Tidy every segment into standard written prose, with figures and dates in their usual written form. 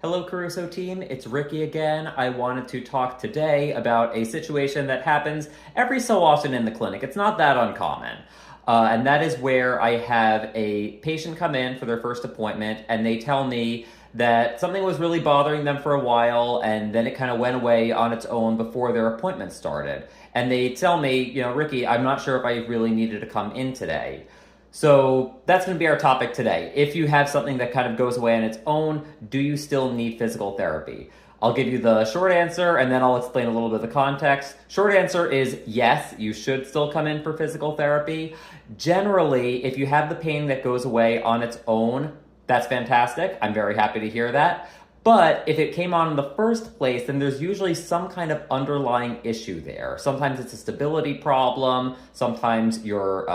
Hello, Caruso team. It's Ricky again. I wanted to talk today about a situation that happens every so often in the clinic. It's not that uncommon. And that is where I have a patient come in for their first appointment and they tell me that something was really bothering them for a while and then it kind of went away on its own before their appointment started. And they tell me, Ricky, I'm not sure if I really needed to come in today. So that's going to be our topic today. If you have something that kind of goes away on its own, do you still need physical therapy? I'll give you the short answer and then I'll explain a little bit of the context. Short answer is yes, you should still come in for physical therapy. Generally, if you have the pain that goes away on its own, that's fantastic. I'm very happy to hear that. But if it came on in the first place, then there's usually some kind of underlying issue there. Sometimes it's a stability problem. Sometimes your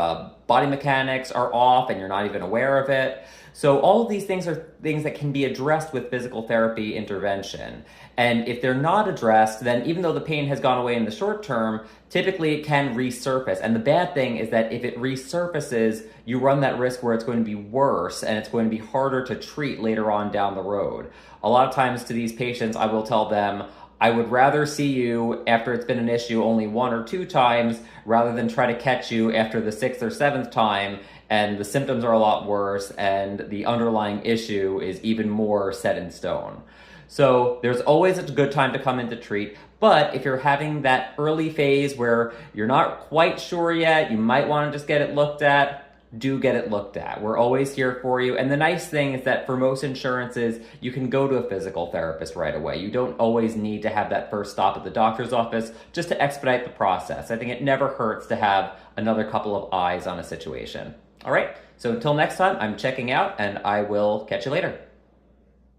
body mechanics are off and you're not even aware of it. So all of these things are things that can be addressed with physical therapy intervention. And if they're not addressed, then even though the pain has gone away in the short term, typically it can resurface. And the bad thing is that if it resurfaces, you run that risk where it's going to be worse and it's going to be harder to treat later on down the road. A lot of times to these patients, I will tell them, I would rather see you after it's been an issue only one or two times rather than try to catch you after the sixth or seventh time and the symptoms are a lot worse and the underlying issue is even more set in stone. So there's always a good time to come in to treat, but if you're having that early phase where you're not quite sure yet, you might want to just get it looked at, do get it looked at. We're always here for you. And the nice thing is that for most insurances, you can go to a physical therapist right away. You don't always need to have that first stop at the doctor's office just to expedite the process. I think it never hurts to have another couple of eyes on a situation. All right, so until next time, I'm checking out and I will catch you later.